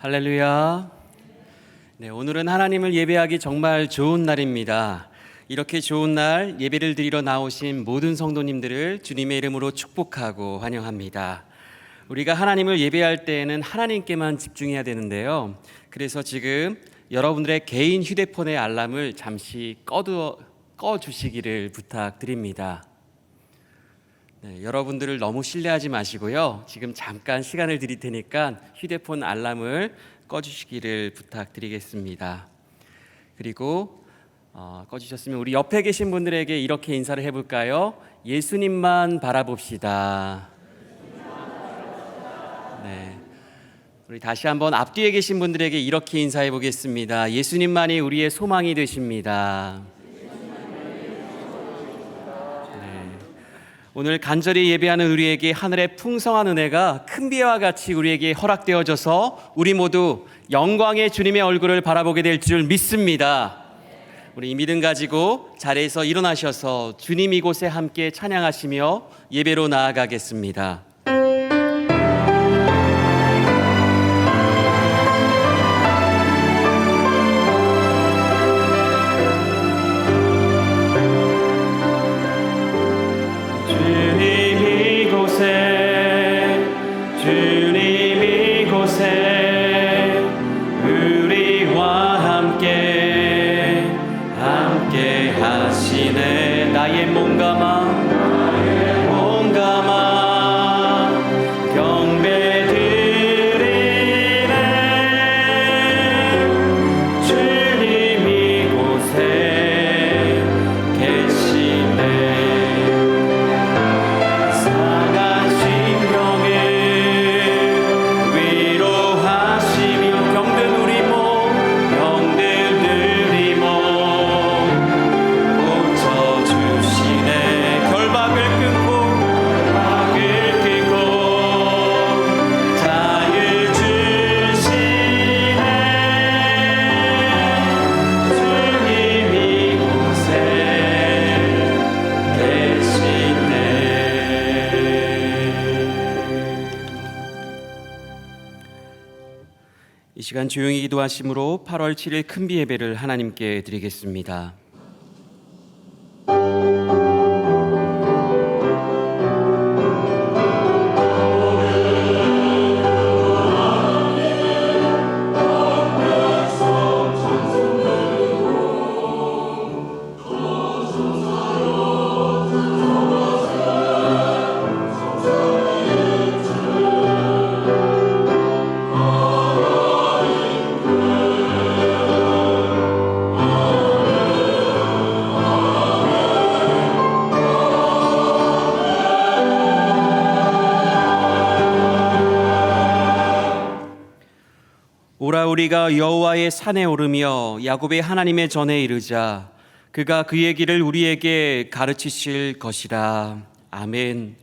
할렐루야. 네, 오늘은 하나님을 예배하기 정말 좋은 날입니다. 이렇게 좋은 날 예배를 드리러 나오신 모든 성도님들을 주님의 이름으로 축복하고 환영합니다. 우리가 하나님을 예배할 때에는 하나님께만 집중해야 되는데요. 그래서 지금 여러분들의 개인 휴대폰의 알람을 잠시 꺼주시기를 부탁드립니다. 네, 여러분들을 너무 신뢰하지 마시고요. 지금 잠깐 시간을 드릴 테니까 휴대폰 알람을 꺼주시기를 부탁드리겠습니다. 그리고 꺼주셨으면 우리 옆에 계신 분들에게 이렇게 인사를 해볼까요? 예수님만 바라봅시다. 네, 우리 다시 한번 앞뒤에 계신 분들에게 이렇게 인사해 보겠습니다. 예수님만이 우리의 소망이 되십니다. 오늘 간절히 예배하는 우리에게 하늘의 풍성한 은혜가 큰 비와 같이 우리에게 허락되어져서 우리 모두 영광의 주님의 얼굴을 바라보게 될 줄 믿습니다. 우리 이 믿음 가지고 자리에서 일어나셔서 주님 이곳에 함께 찬양하시며 예배로 나아가겠습니다. 나의 몸과 마 경배 드리네. 주님 이곳에 계시네. 상한 심령을 위로하시며 병든 우리 몸 이 시간 조용히 기도하심으로 8월 7일 큰비 예배를 하나님께 드리겠습니다. 오라 우리가 여호와의 산에 오르며 야곱의 하나님의 전에 이르자 그가 그의 길을 우리에게 가르치실 것이라. 아멘.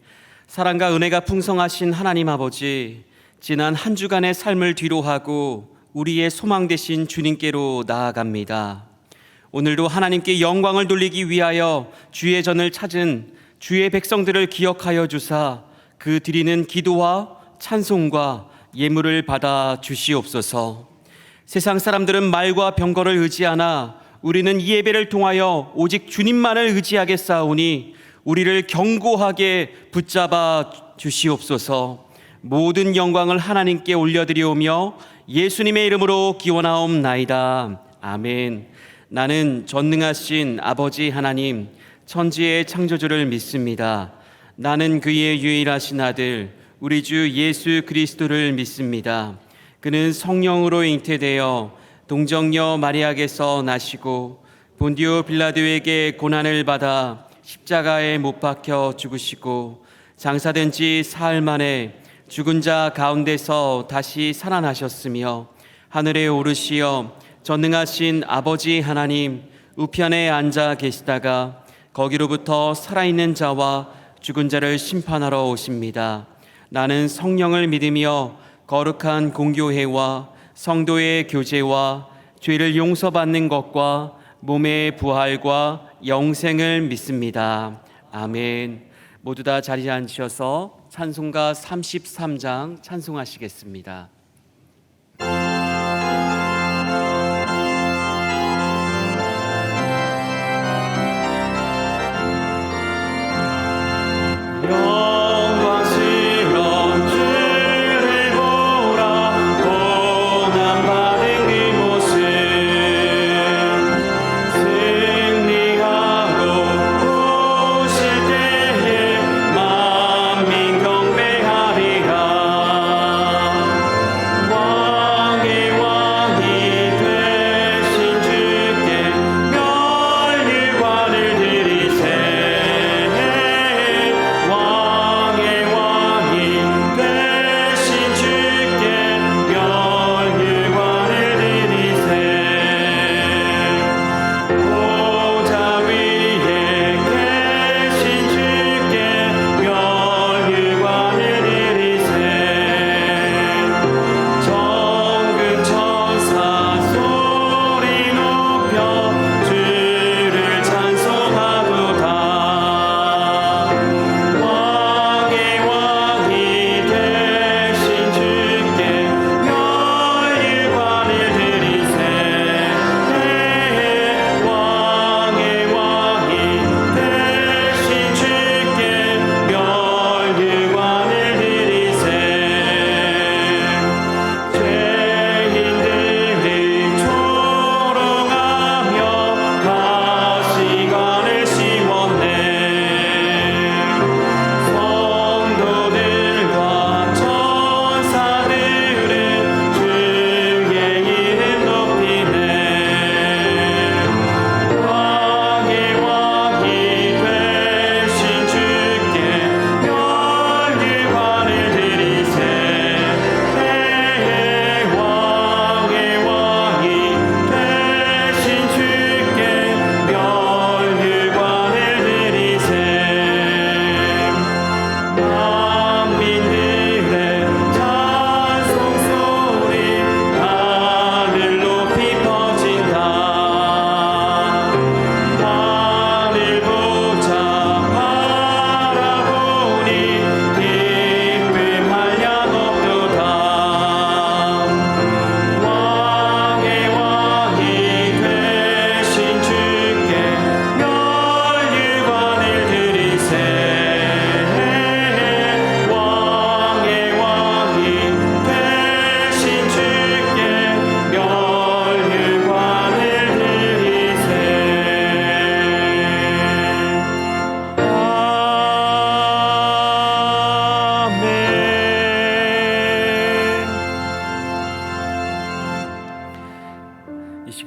사랑과 은혜가 풍성하신 하나님 아버지, 지난 한 주간의 삶을 뒤로하고 우리의 소망 되신 주님께로 나아갑니다. 오늘도 하나님께 영광을 돌리기 위하여 주의 전을 찾은 주의 백성들을 기억하여 주사 그 드리는 기도와 찬송과 예물을 받아 주시옵소서. 세상 사람들은 말과 병거를 의지하나 우리는 이 예배를 통하여 오직 주님만을 의지하겠사오니 우리를 견고하게 붙잡아 주시옵소서. 모든 영광을 하나님께 올려드리오며 예수님의 이름으로 기원하옵나이다. 아멘. 나는 전능하신 아버지 하나님, 천지의 창조주를 믿습니다. 나는 그의 유일하신 아들 우리 주 예수 그리스도를 믿습니다. 그는 성령으로 잉태되어 동정녀 마리아에게서 나시고 본디오 빌라도에게 고난을 받아 십자가에 못 박혀 죽으시고 장사된 지 사흘 만에 죽은 자 가운데서 다시 살아나셨으며 하늘에 오르시어 전능하신 아버지 하나님 우편에 앉아 계시다가 거기로부터 살아있는 자와 죽은 자를 심판하러 오십니다. 나는 성령을 믿으며 거룩한 공교회와 성도의 교제와 죄를 용서받는 것과 몸의 부활과 영생을 믿습니다. 아멘. 모두 다 자리에 앉으셔서 찬송가 33장 찬송하시겠습니다.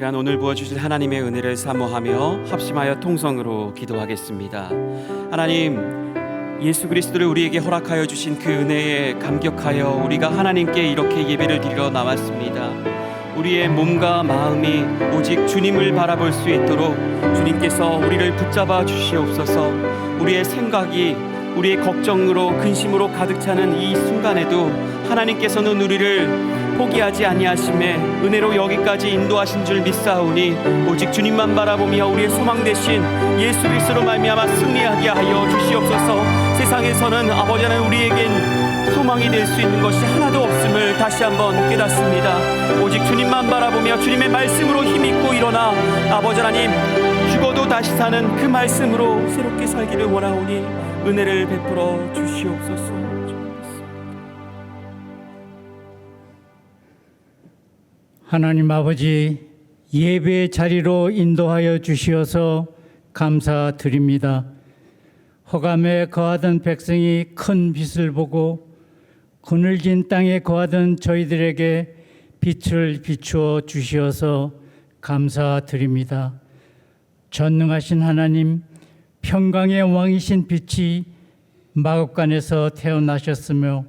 시간 오늘 부어주실 하나님의 은혜를 사모하며 합심하여 통성으로 기도하겠습니다. 하나님, 예수 그리스도를 우리에게 허락하여 주신 그 은혜에 감격하여 우리가 하나님께 이렇게 예배를 드리러 나왔습니다. 우리의 몸과 마음이 오직 주님을 바라볼 수 있도록 주님께서 우리를 붙잡아 주시옵소서. 우리의 생각이 우리의 걱정으로 근심으로 가득 차는 이 순간에도 하나님께서는 우리를 포기하지 아니하심에 은혜로 여기까지 인도하신 줄 믿사오니 오직 주님만 바라보며 우리의 소망 되신 예수 그리스도로 말미암아 승리하게 하여 주시옵소서. 세상에서는 아버지 하나님 우리에겐 소망이 될 수 있는 것이 하나도 없음을 다시 한번 깨닫습니다. 오직 주님만 바라보며 주님의 말씀으로 힘입고 일어나 아버지 하나님 죽어도 다시 사는 그 말씀으로 새롭게 살기를 원하오니 은혜를 베풀어 주시옵소서. 하나님 아버지, 예배의 자리로 인도하여 주시어서 감사드립니다. 허감에 거하던 백성이 큰 빛을 보고 그늘진 땅에 거하던 저희들에게 빛을 비추어 주시어서 감사드립니다. 전능하신 하나님, 평강의 왕이신 빛이 마국간에서 태어나셨으며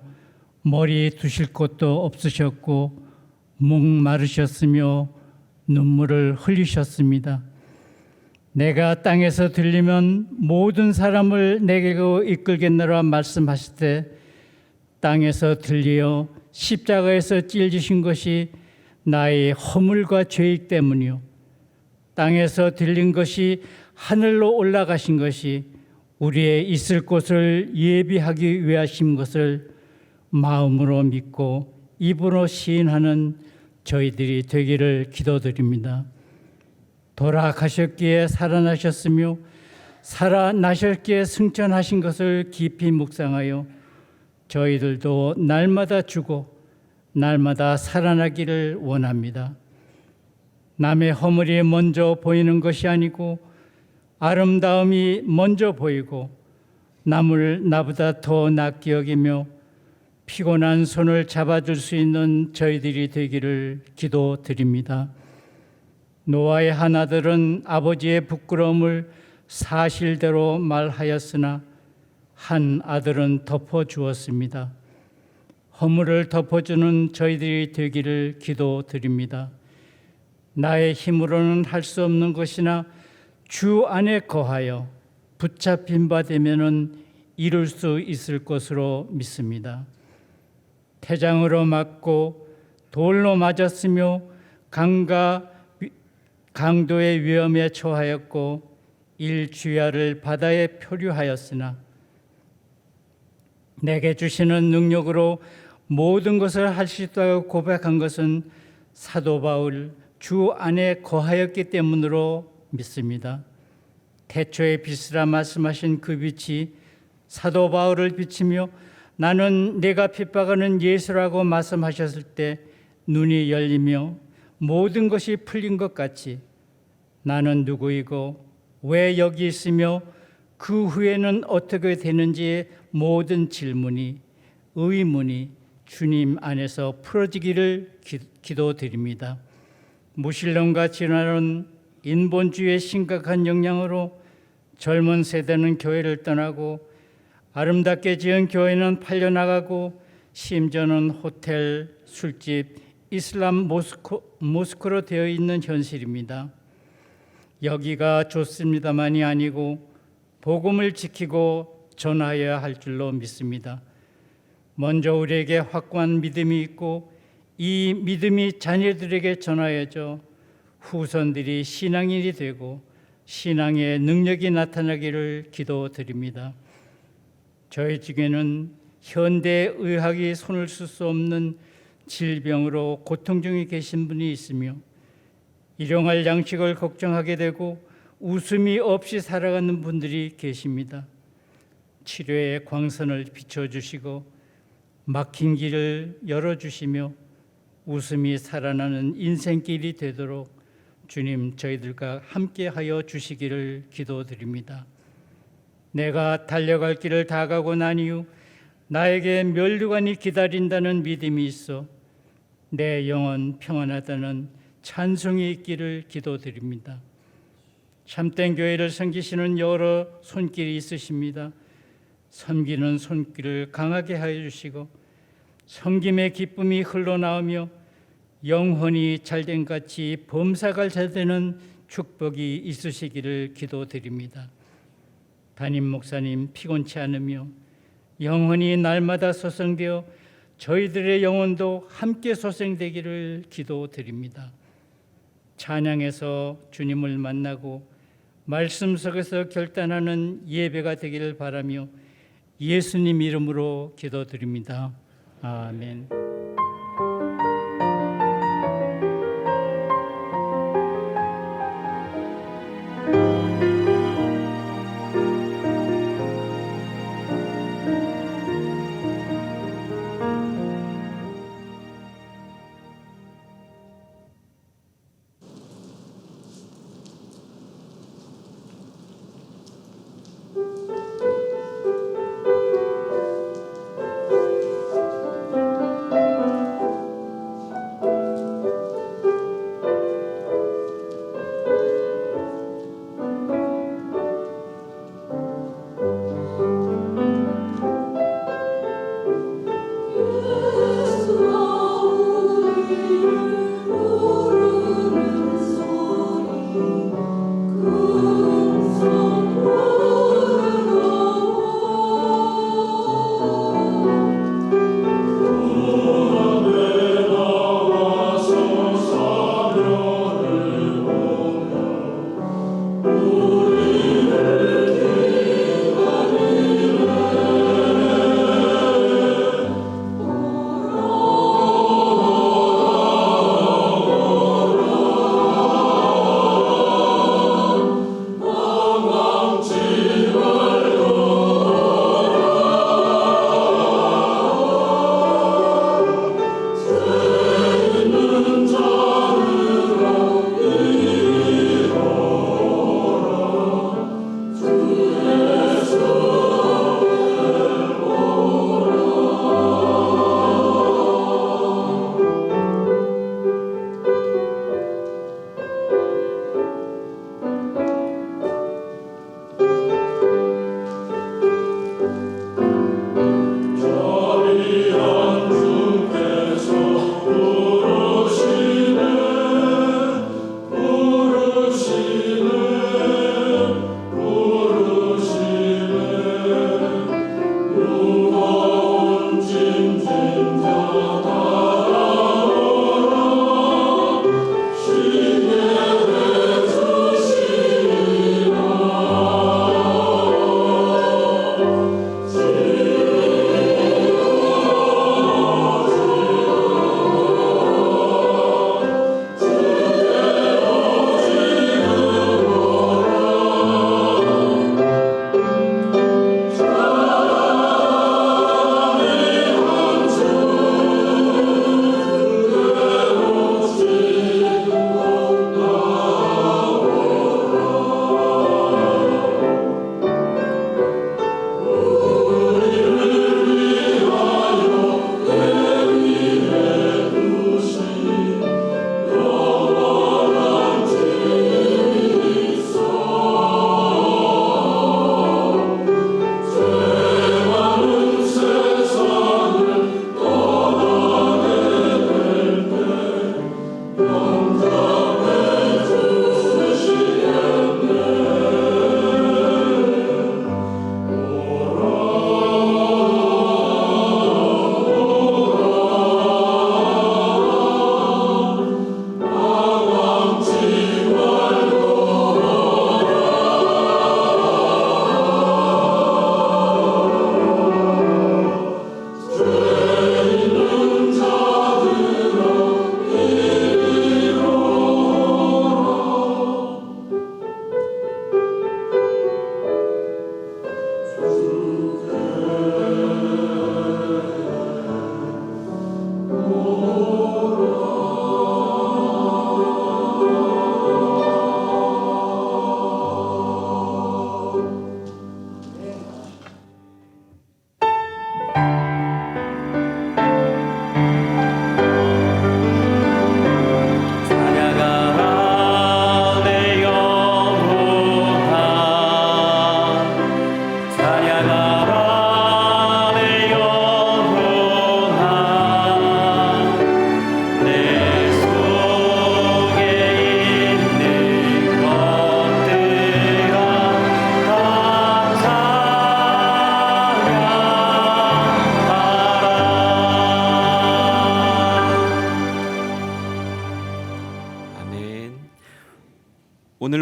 머리 두실 곳도 없으셨고 목마르셨으며 눈물을 흘리셨습니다. 내가 땅에서 들리면 모든 사람을 내게로 이끌겠노라 말씀하실 때 땅에서 들리어 십자가에서 찔리신 것이 나의 허물과 죄악 때문이요 땅에서 들린 것이 하늘로 올라가신 것이 우리의 있을 곳을 예비하기 위하신 것을 마음으로 믿고 입으로 시인하는 저희들이 되기를 기도드립니다. 돌아가셨기에 살아나셨으며 살아나셨기에 승천하신 것을 깊이 묵상하여 저희들도 날마다 죽고 날마다 살아나기를 원합니다. 남의 허물이 먼저 보이는 것이 아니고 아름다움이 먼저 보이고 남을 나보다 더 낫게 여기며 피곤한 손을 잡아줄 수 있는 저희들이 되기를 기도드립니다. 노아의 한 아들은 아버지의 부끄러움을 사실대로 말하였으나 한 아들은 덮어주었습니다. 허물을 덮어주는 저희들이 되기를 기도드립니다. 나의 힘으로는 할 수 없는 것이나 주 안에 거하여 붙잡힌 바 되면은 이룰 수 있을 것으로 믿습니다. 태장으로 맞고 돌로 맞았으며 강과 강도의 위험에 처하였고 일주야를 바다에 표류하였으나 내게 주시는 능력으로 모든 것을 할 수 있다고 고백한 것은 사도 바울 주 안에 거하였기 때문으로 믿습니다. 태초의 빛이라 말씀하신 그 빛이 사도 바울을 비치며 나는 내가 핍박하는 예수라고 말씀하셨을 때 눈이 열리며 모든 것이 풀린 것 같이 나는 누구이고 왜 여기 있으며 그 후에는 어떻게 되는지의 모든 질문이 의문이 주님 안에서 풀어지기를 기도드립니다. 무신론과 진화론 인본주의의 심각한 영향으로 젊은 세대는 교회를 떠나고 아름답게 지은 교회는 팔려나가고 심지어는 호텔, 술집, 이슬람 모스크로 되어 있는 현실입니다. 여기가 좋습니다만이 아니고 복음을 지키고 전하여야 할 줄로 믿습니다. 먼저 우리에게 확고한 믿음이 있고 이 믿음이 자녀들에게 전하여져 후손들이 신앙인이 되고 신앙의 능력이 나타나기를 기도드립니다. 저희 중에는 현대의학이 손을 쓸 수 없는 질병으로 고통 중에 계신 분이 있으며 일용할 양식을 걱정하게 되고 웃음이 없이 살아가는 분들이 계십니다. 치료의 광선을 비춰주시고 막힌 길을 열어주시며 웃음이 살아나는 인생길이 되도록 주님 저희들과 함께하여 주시기를 기도드립니다. 내가 달려갈 길을 다 가고 난 이후 나에게 면류관이 기다린다는 믿음이 있어 내 영혼 평안하다는 찬송이 있기를 기도드립니다. 참된 교회를 섬기시는 여러 손길이 있으십니다. 섬기는 손길을 강하게 하여 주시고 섬김의 기쁨이 흘러나오며 영혼이 잘된 같이 범사가 잘되는 축복이 있으시기를 기도드립니다. 담임 목사님 피곤치 않으며 영혼이 날마다 소생되어 저희들의 영혼도 함께 소생되기를 기도드립니다. 찬양에서 주님을 만나고 말씀 속에서 결단하는 예배가 되기를 바라며 예수님 이름으로 기도드립니다. 아멘.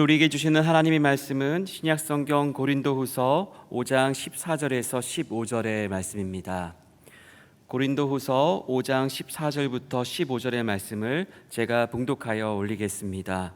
우리에게 주시는 하나님의 말씀은 신약성경 고린도후서 5장 14절에서 15절의 말씀입니다. 고린도후서 5장 14절부터 15절의 말씀을 제가 봉독하여 올리겠습니다.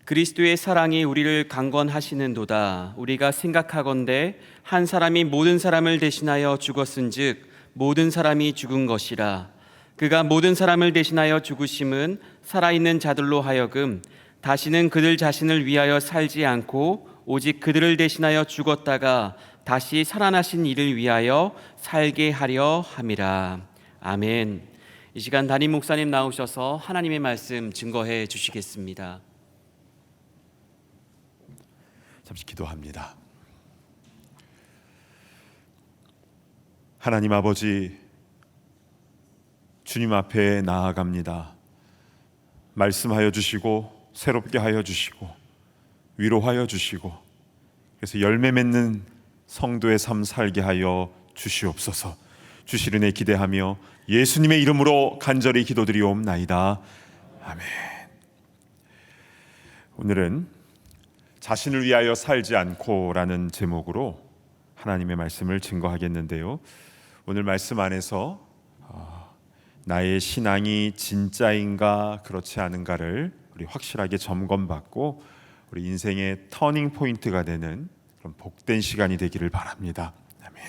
그리스도의 사랑이 우리를 강권하시는도다. 우리가 생각하건대 한 사람이 모든 사람을 대신하여 죽었은즉 모든 사람이 죽은 것이라. 그가 모든 사람을 대신하여 죽으심은 살아있는 자들로 하여금 다시는 그들 자신을 위하여 살지 않고 오직 그들을 대신하여 죽었다가 다시 살아나신 이를 위하여 살게 하려 함이라. 아멘. 이 시간 담임 목사님 나오셔서 하나님의 말씀 증거해 주시겠습니다. 잠시 기도합니다. 하나님 아버지, 주님 앞에 나아갑니다. 말씀하여 주시고 새롭게 하여 주시고 위로하여 주시고 그래서 열매 맺는 성도의 삶 살게 하여 주시옵소서. 주시르네 기대하며 예수님의 이름으로 간절히 기도드리옵나이다. 아멘. 오늘은 자신을 위하여 살지 않고라는 제목으로 하나님의 말씀을 증거하겠는데요. 오늘 말씀 안에서 나의 신앙이 진짜인가 그렇지 않은가를 우리 확실하게 점검받고 우리 인생의 터닝 포인트가 되는 그런 복된 시간이 되기를 바랍니다. 아멘.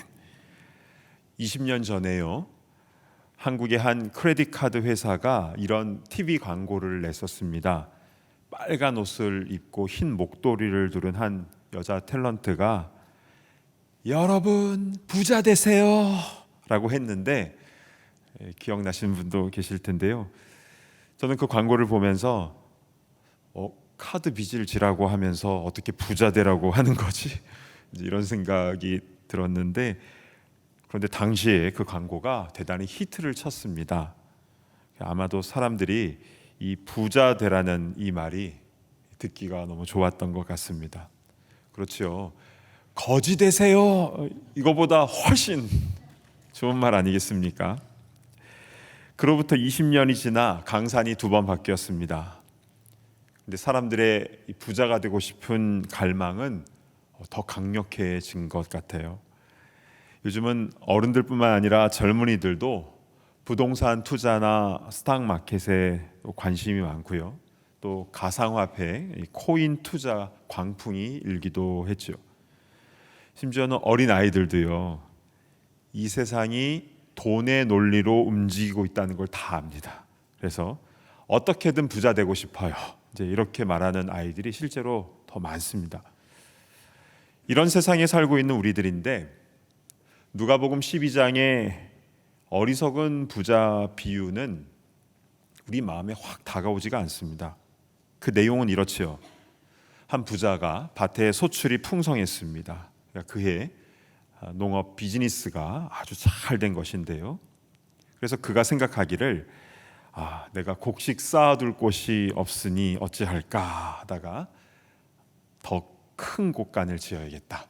20년 전에요, 한국의 한 크레딧 카드 회사가 이런 TV 광고를 냈었습니다. 빨간 옷을 입고 흰 목도리를 두른 한 여자 탤런트가 여러분 부자 되세요 라고 했는데, 기억나시는 분도 계실 텐데요. 저는 그 광고를 보면서 카드 빚을 지라고 하면서 어떻게 부자 되라고 하는 거지? 이런 생각이 들었는데, 그런데 당시에 그 광고가 대단히 히트를 쳤습니다. 아마도 사람들이 이 부자 되라는 이 말이 듣기가 너무 좋았던 것 같습니다. 그렇죠. 거지 되세요, 이거보다 훨씬 좋은 말 아니겠습니까? 그로부터 20년이 지나 강산이 2번 바뀌었습니다. 근데 사람들의 부자가 되고 싶은 갈망은 더 강력해진 것 같아요. 요즘은 어른들뿐만 아니라 젊은이들도 부동산 투자나 스탁마켓에 관심이 많고요. 또 가상화폐, 코인 투자 광풍이 일기도 했죠. 심지어는 어린 아이들도요, 이 세상이 돈의 논리로 움직이고 있다는 걸 다 압니다. 그래서 어떻게든 부자 되고 싶어요, 이제 이렇게 말하는 아이들이 실제로 더 많습니다. 이런 세상에 살고 있는 우리들인데, 누가복음 12장의 어리석은 부자 비유는 우리 마음에 확 다가오지가 않습니다. 그 내용은 이렇지요. 한 부자가 밭에 소출이 풍성했습니다. 그해 농업 비즈니스가 아주 잘 된 것인데요. 그래서 그가 생각하기를 내가 곡식 쌓아둘 곳이 없으니 어찌할까 하다가 더 큰 곳간을 지어야겠다.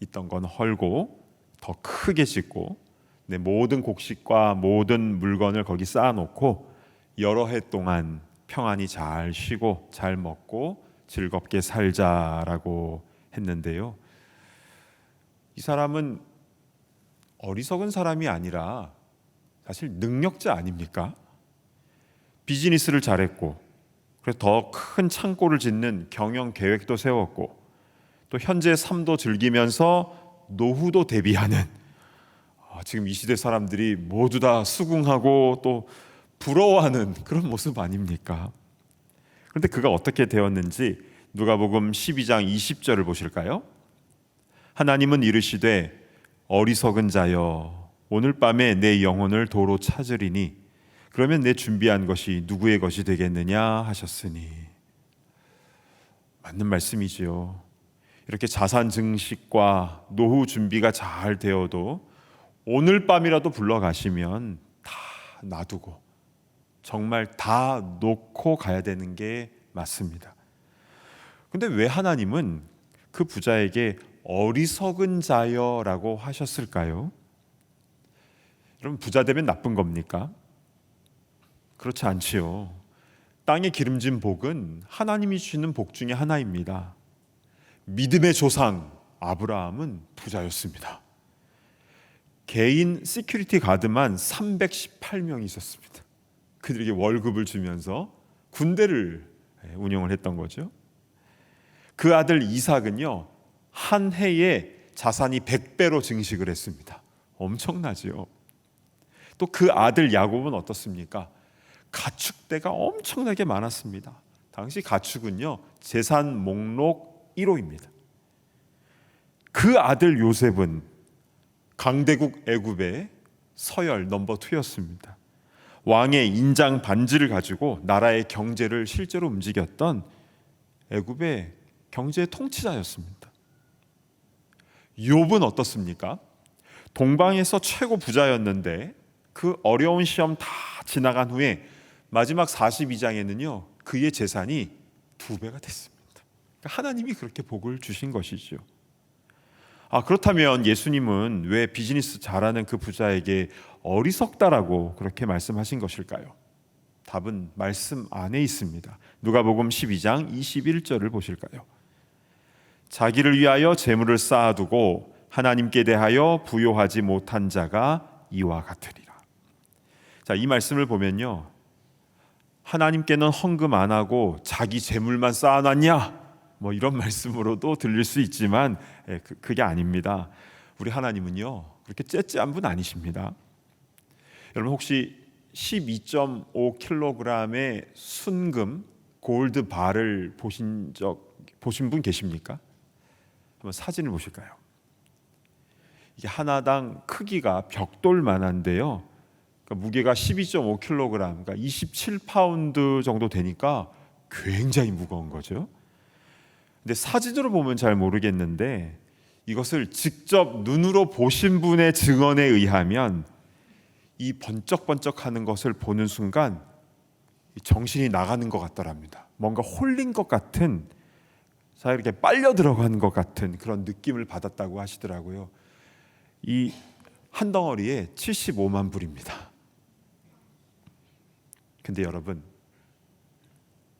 있던 건 헐고 더 크게 짓고 내 모든 곡식과 모든 물건을 거기 쌓아놓고 여러 해 동안 평안히 잘 쉬고 잘 먹고 즐겁게 살자라고 했는데요. 이 사람은 어리석은 사람이 아니라 사실 능력자 아닙니까? 비즈니스를 잘했고, 그래서 더 큰 창고를 짓는 경영 계획도 세웠고, 또 현재 삶도 즐기면서 노후도 대비하는, 지금 이 시대 사람들이 모두 다 수긍하고 또 부러워하는 그런 모습 아닙니까? 그런데 그가 어떻게 되었는지 누가복음 12장 20절을 보실까요? 하나님은 이르시되 어리석은 자여, 오늘 밤에 내 영혼을 도로 찾으리니 그러면 내 준비한 것이 누구의 것이 되겠느냐 하셨으니. 맞는 말씀이지요. 이렇게 자산 증식과 노후 준비가 잘 되어도 오늘 밤이라도 불러가시면 다 놔두고 정말 다 놓고 가야 되는 게 맞습니다. 근데 왜 하나님은 그 부자에게 어리석은 자여라고 하셨을까요? 여러분, 부자 되면 나쁜 겁니까? 그렇지 않지요. 땅에 기름진 복은 하나님이 주시는 복 중에 하나입니다. 믿음의 조상 아브라함은 부자였습니다. 개인 시큐리티 가드만 318명이 있었습니다. 그들에게 월급을 주면서 군대를 운영을 했던 거죠. 그 아들 이삭은요, 한 해에 자산이 100배로 증식을 했습니다. 엄청나지요. 또 그 아들 야곱은 어떻습니까? 가축대가 엄청나게 많았습니다. 당시 가축은요, 재산 목록 1호입니다. 그 아들 요셉은 강대국 애굽의 서열 넘버 2였습니다. 왕의 인장 반지를 가지고 나라의 경제를 실제로 움직였던 애굽의 경제 통치자였습니다. 욥은 어떻습니까? 동방에서 최고 부자였는데 그 어려운 시험 다 지나간 후에 마지막 42장에는요, 그의 재산이 2배가 됐습니다. 그러니까 하나님이 그렇게 복을 주신 것이죠. 그렇다면 예수님은 왜 비즈니스 잘하는 그 부자에게 어리석다라고 그렇게 말씀하신 것일까요? 답은 말씀 안에 있습니다. 누가복음 12장 21절을 보실까요? 자기를 위하여 재물을 쌓아두고 하나님께 대하여 부요하지 못한 자가 이와 같으리라. 자, 이 말씀을 보면요, 하나님께는 헌금 안 하고 자기 재물만 쌓아놨냐? 뭐 이런 말씀으로도 들릴 수 있지만 그게 아닙니다. 우리 하나님은요, 그렇게 째째한 분 아니십니다. 여러분 혹시 12.5kg의 순금 골드 바를 보신 분 계십니까? 한번 사진을 보실까요? 이게 하나당 크기가 벽돌만한데요. 그러니까 무게가 12.5kg, 그러니까 27파운드 정도 되니까 굉장히 무거운 거죠. 근데 사진으로 보면 잘 모르겠는데 이것을 직접 눈으로 보신 분의 증언에 의하면 이 번쩍번쩍하는 것을 보는 순간 정신이 나가는 것 같더랍니다. 뭔가 홀린 것 같은, 자 이렇게 빨려 들어가는 것 같은 그런 느낌을 받았다고 하시더라고요. 이 한 덩어리에 75만 불입니다. 근데 여러분,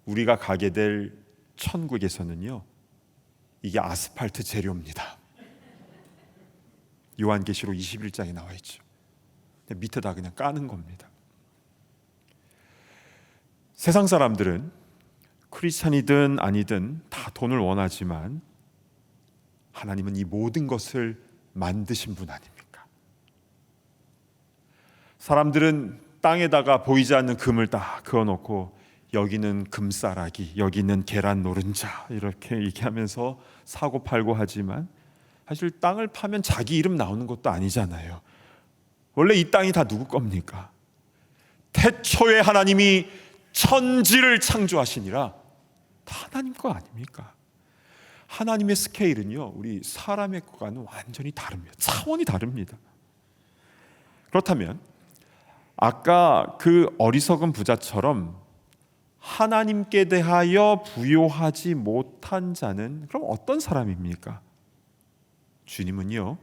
우리가 가게 될 천국에서는요, 이게 아스팔트 재료입니다. 요한계시록 21장에 나와 있죠. 밑에다 그냥 까는 겁니다. 세상 사람들은 크리스찬이든 아니든 다 돈을 원하지만 하나님은 이 모든 것을 만드신 분 아닙니까? 사람들은 땅에다가 보이지 않는 금을 딱 그어놓고 여기는 금싸라기, 여기는 계란 노른자 이렇게 얘기하면서 사고 팔고 하지만 사실 땅을 파면 자기 이름 나오는 것도 아니잖아요. 원래 이 땅이 다 누구 겁니까? 태초에 하나님이 천지를 창조하시니라 다 하나님 거 아닙니까? 하나님의 스케일은요, 우리 사람의 것과는 완전히 다릅니다. 차원이 다릅니다. 그렇다면 아까 그 어리석은 부자처럼 하나님께 대하여 부요하지 못한 자는 그럼 어떤 사람입니까? 주님은요,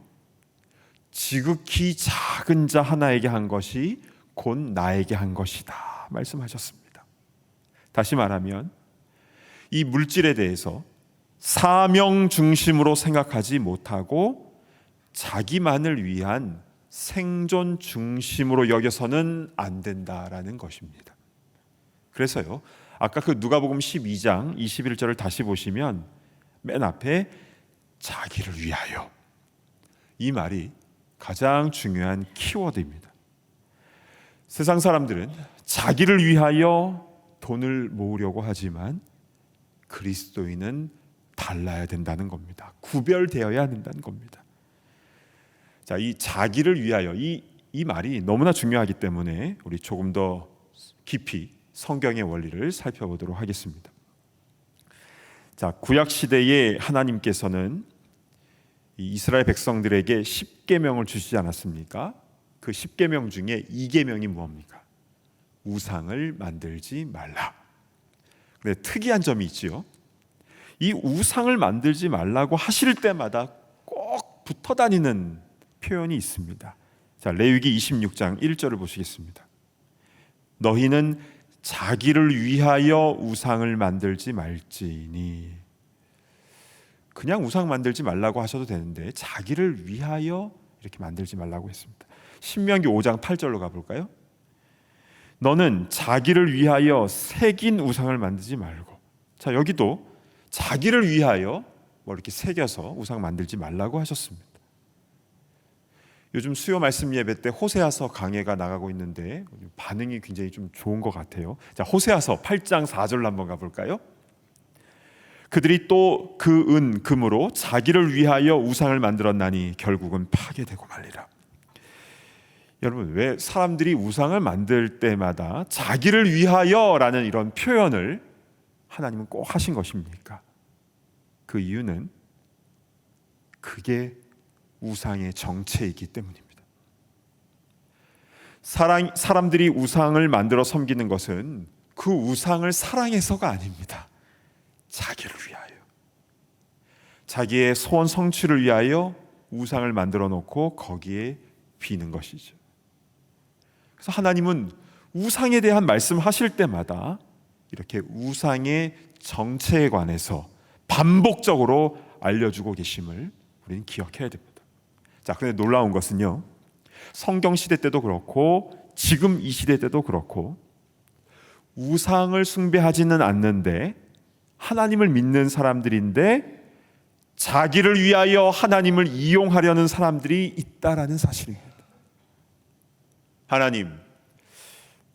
지극히 작은 자 하나에게 한 것이 곧 나에게 한 것이다 말씀하셨습니다. 다시 말하면 이 물질에 대해서 사명 중심으로 생각하지 못하고 자기만을 위한 생존 중심으로 여겨서는 안 된다라는 것입니다. 그래서요, 아까 그 누가복음 12장 21절을 다시 보시면 맨 앞에 자기를 위하여, 이 말이 가장 중요한 키워드입니다. 세상 사람들은 자기를 위하여 돈을 모으려고 하지만 그리스도인은 달라야 된다는 겁니다. 구별되어야 된다는 겁니다. 자, 이 자기를 위하여, 이 말이 너무나 중요하기 때문에 우리 조금 더 깊이 성경의 원리를 살펴보도록 하겠습니다. 자, 구약 시대에 하나님께서는 이 이스라엘 백성들에게 10계명을 주시지 않았습니까? 그 10계명 중에 2계명이 뭡니까? 우상을 만들지 말라. 근데 특이한 점이 있지요. 이 우상을 만들지 말라고 하실 때마다 꼭 붙어 다니는 표현이 있습니다. 자, 레위기 26장 1절을 보시겠습니다. 너희는 자기를 위하여 우상을 만들지 말지니. 그냥 우상 만들지 말라고 하셔도 되는데 자기를 위하여 이렇게 만들지 말라고 했습니다. 신명기 5장 8절로 가볼까요? 너는 자기를 위하여 새긴 우상을 만들지 말고. 자, 여기도 자기를 위하여 뭐 이렇게 새겨서 우상 만들지 말라고 하셨습니다. 요즘 수요 말씀 예배 때 호세아서 강해가 나가고 있는데 반응이 굉장히 좀 좋은 것 같아요. 자, 호세아서 8장 4절로 한번 가볼까요? 그들이 또 그 은 금으로 자기를 위하여 우상을 만들었나니 결국은 파괴되고 말리라. 여러분, 왜 사람들이 우상을 만들 때마다 자기를 위하여라는 이런 표현을 하나님은 꼭 하신 것입니까? 그 이유는 그게 우상의 정체이기 때문입니다. 사람들이 우상을 만들어 섬기는 것은 그 우상을 사랑해서가 아닙니다. 자기를 위하여, 자기의 소원 성취를 위하여 우상을 만들어 놓고 거기에 비는 것이죠. 그래서 하나님은 우상에 대한 말씀하실 때마다 이렇게 우상의 정체에 관해서 반복적으로 알려주고 계심을 우리는 기억해야 됩니다. 자, 그런데 놀라운 것은요, 성경 시대 때도 그렇고 지금 이 시대 때도 그렇고 우상을 숭배하지는 않는데 하나님을 믿는 사람들인데 자기를 위하여 하나님을 이용하려는 사람들이 있다라는 사실입니다. 하나님,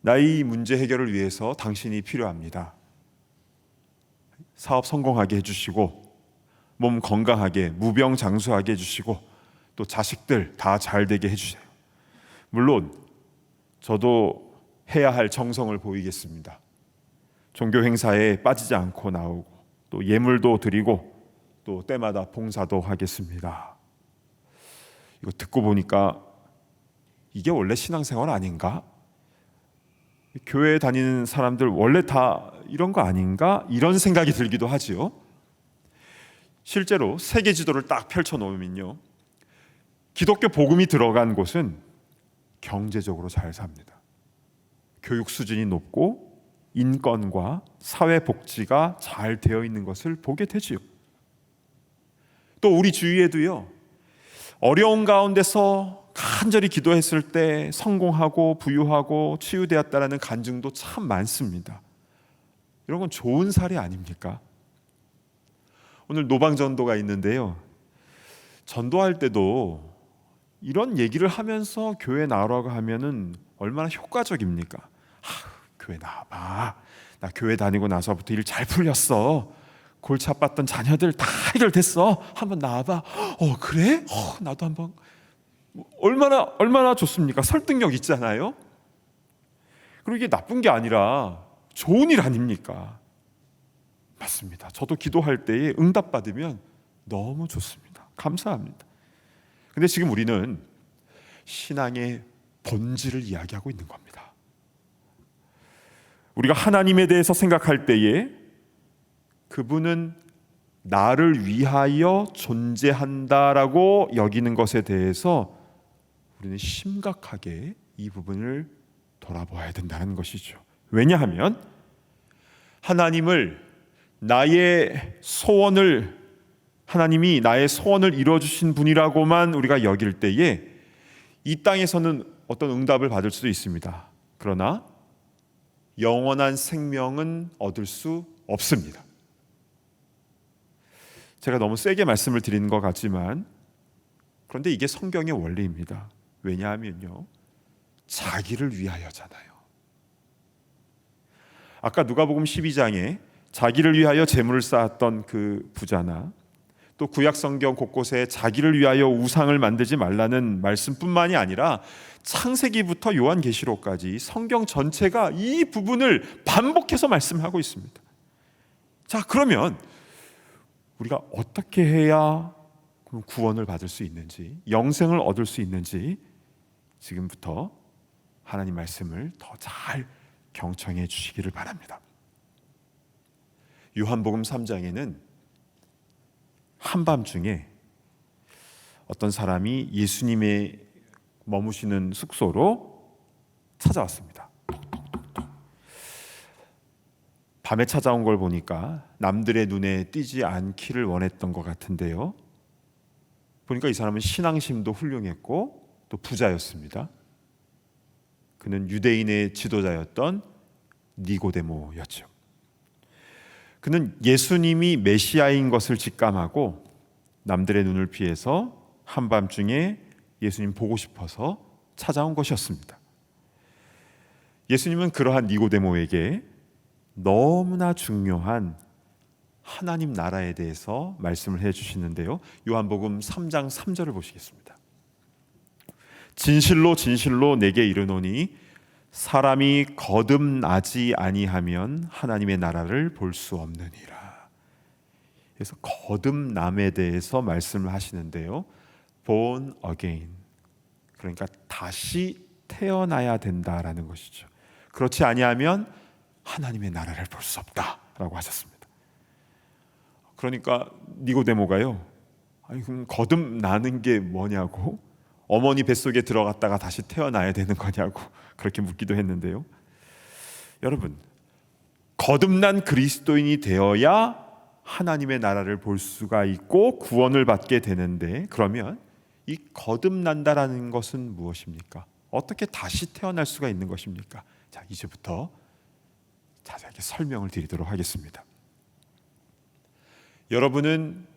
나의 문제 해결을 위해서 당신이 필요합니다. 사업 성공하게 해주시고 몸 건강하게 무병장수하게 해주시고 또 자식들 다 잘 되게 해주세요. 물론 저도 해야 할 정성을 보이겠습니다. 종교 행사에 빠지지 않고 나오고 또 예물도 드리고 또 때마다 봉사도 하겠습니다. 이거 듣고 보니까 이게 원래 신앙생활 아닌가? 교회에 다니는 사람들 원래 다 이런 거 아닌가? 이런 생각이 들기도 하지요. 실제로 세계 지도를 딱 펼쳐놓으면요, 기독교 복음이 들어간 곳은 경제적으로 잘 삽니다. 교육 수준이 높고 인권과 사회복지가 잘 되어 있는 것을 보게 되지요. 또 우리 주위에도요, 어려운 가운데서 간절히 기도했을 때 성공하고 부유하고 치유되었다라는 간증도 참 많습니다. 이런 건 좋은 사례 아닙니까? 오늘 노방전도가 있는데요, 전도할 때도 이런 얘기를 하면서 교회 나오라고 하면은 얼마나 효과적입니까? 교회 나와봐. 나 교회 다니고 나서부터 일 잘 풀렸어. 골치 아팠던 자녀들 다 해결됐어. 한번 나와봐. 그래? 나도 한번. 얼마나 좋습니까? 설득력 있잖아요. 그리고 이게 나쁜 게 아니라 좋은 일 아닙니까? 맞습니다. 저도 기도할 때에 응답받으면 너무 좋습니다. 감사합니다. 근데 지금 우리는 신앙의 본질을 이야기하고 있는 겁니다. 우리가 하나님에 대해서 생각할 때에 그분은 나를 위하여 존재한다라고 여기는 것에 대해서 우리는 심각하게 이 부분을 돌아보아야 된다는 것이죠. 왜냐하면 하나님이 나의 소원을 이루어주신 분이라고만 우리가 여길 때에 이 땅에서는 어떤 응답을 받을 수도 있습니다. 그러나 영원한 생명은 얻을 수 없습니다. 제가 너무 세게 말씀을 드리는 것 같지만 그런데 이게 성경의 원리입니다. 왜냐하면요, 자기를 위하여잖아요. 아까 누가복음 12장에 자기를 위하여 재물을 쌓았던 그 부자나 또 구약 성경 곳곳에 자기를 위하여 우상을 만들지 말라는 말씀뿐만이 아니라 창세기부터 요한계시록까지 성경 전체가 이 부분을 반복해서 말씀하고 있습니다. 자, 그러면 우리가 어떻게 해야 구원을 받을 수 있는지, 영생을 얻을 수 있는지 지금부터 하나님 말씀을 더 잘 경청해 주시기를 바랍니다. 요한복음 3장에는 한밤중에 어떤 사람이 예수님의 머무시는 숙소로 찾아왔습니다. 밤에 찾아온 걸 보니까 남들의 눈에 띄지 않기를 원했던 것 같은데요. 보니까 이 사람은 신앙심도 훌륭했고 또 부자였습니다. 그는 유대인의 지도자였던 니고데모였죠. 그는 예수님이 메시아인 것을 직감하고 남들의 눈을 피해서 한밤중에 예수님 보고 싶어서 찾아온 것이었습니다. 예수님은 그러한 니고데모에게 너무나 중요한 하나님 나라에 대해서 말씀을 해주시는데요. 요한복음 3장 3절을 보시겠습니다. 진실로 진실로 내게 이르노니 사람이 거듭나지 아니하면 하나님의 나라를 볼 수 없느니라. 그래서 거듭남에 대해서 말씀을 하시는데요. born again, 그러니까 다시 태어나야 된다라는 것이죠. 그렇지 아니하면 하나님의 나라를 볼 수 없다라고 하셨습니다. 그러니까 니고데모가요, 아니 그럼 거듭나는 게 뭐냐고, 어머니 뱃속에 들어갔다가 다시 태어나야 되는 거냐고 그렇게 묻기도 했는데요. 여러분, 거듭난 그리스도인이 되어야 하나님의 나라를 볼 수가 있고 구원을 받게 되는데, 그러면 이 거듭난다라는 것은 무엇입니까? 어떻게 다시 태어날 수가 있는 것입니까? 자, 이제부터 자세하게 설명을 드리도록 하겠습니다. 여러분은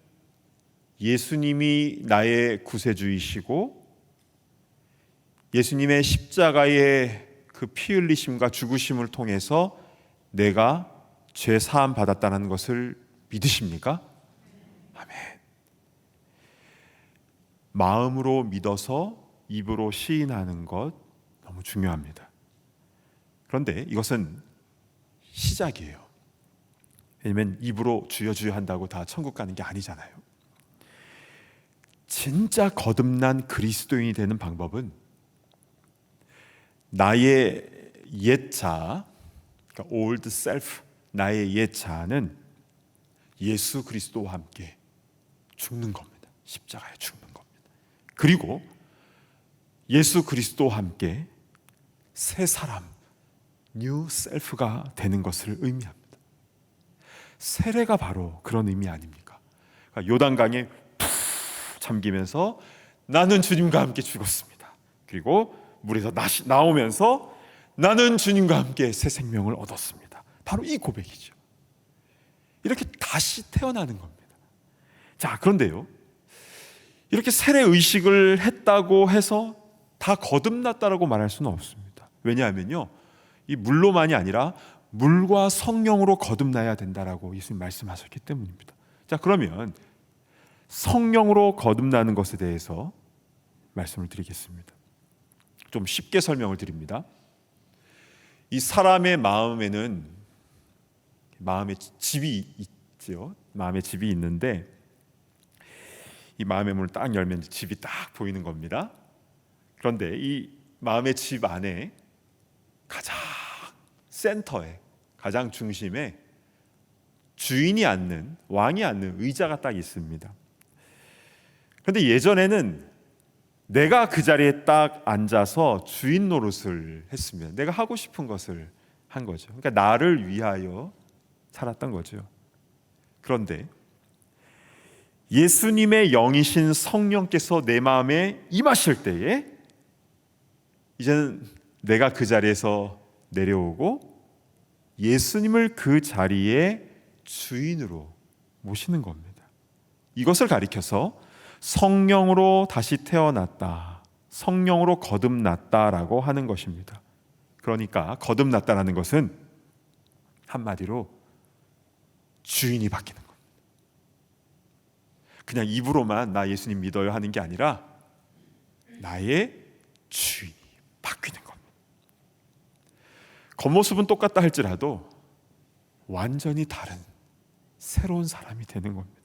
예수님이 나의 구세주이시고 예수님의 십자가의 그 피 흘리심과 죽으심을 통해서 내가 죄 사함 받았다는 것을 믿으십니까? 아멘. 마음으로 믿어서 입으로 시인하는 것 너무 중요합니다. 그런데 이것은 시작이에요. 왜냐하면 입으로 주여 주여 한다고 다 천국 가는 게 아니잖아요. 진짜 거듭난 그리스도인이 되는 방법은 나의 옛 자, 그러니까 old self, 나의 옛 자는 예수 그리스도와 함께 죽는 겁니다. 십자가에 죽는 겁니다. 그리고 예수 그리스도와 함께 새 사람, new self가 되는 것을 의미합니다. 세례가 바로 그런 의미 아닙니까? 그러니까 요단강에 푹 잠기면서 나는 주님과 함께 죽었습니다. 그리고 물에서 나오면서 나는 주님과 함께 새 생명을 얻었습니다. 바로 이 고백이죠. 이렇게 다시 태어나는 겁니다. 자, 그런데요, 이렇게 세례 의식을 했다고 해서 다 거듭났다라고 말할 수는 없습니다. 왜냐하면요, 이 물로만이 아니라 물과 성령으로 거듭나야 된다라고 예수님 말씀하셨기 때문입니다. 자, 그러면 성령으로 거듭나는 것에 대해서 말씀을 드리겠습니다. 좀 쉽게 설명을 드립니다. 이 사람의 마음에는 마음의 집이 있죠. 마음의 집이 있는데 이 마음의 문을 딱 열면 집이 딱 보이는 겁니다. 그런데 이 마음의 집 안에 가장 센터에, 가장 중심에 주인이 앉는, 왕이 앉는 의자가 딱 있습니다. 그런데 예전에는 내가 그 자리에 딱 앉아서 주인 노릇을 했으면 내가 하고 싶은 것을 한 거죠. 그러니까 나를 위하여 살았던 거죠. 그런데 예수님의 영이신 성령께서 내 마음에 임하실 때에 이제는 내가 그 자리에서 내려오고 예수님을 그 자리에 주인으로 모시는 겁니다. 이것을 가리켜서 성령으로 다시 태어났다, 성령으로 거듭났다라고 하는 것입니다. 그러니까 거듭났다라는 것은 한마디로 주인이 바뀌는 겁니다. 그냥 입으로만 나 예수님 믿어요 하는 게 아니라 나의 주인이 바뀌는 겁니다. 겉모습은 똑같다 할지라도 완전히 다른 새로운 사람이 되는 겁니다.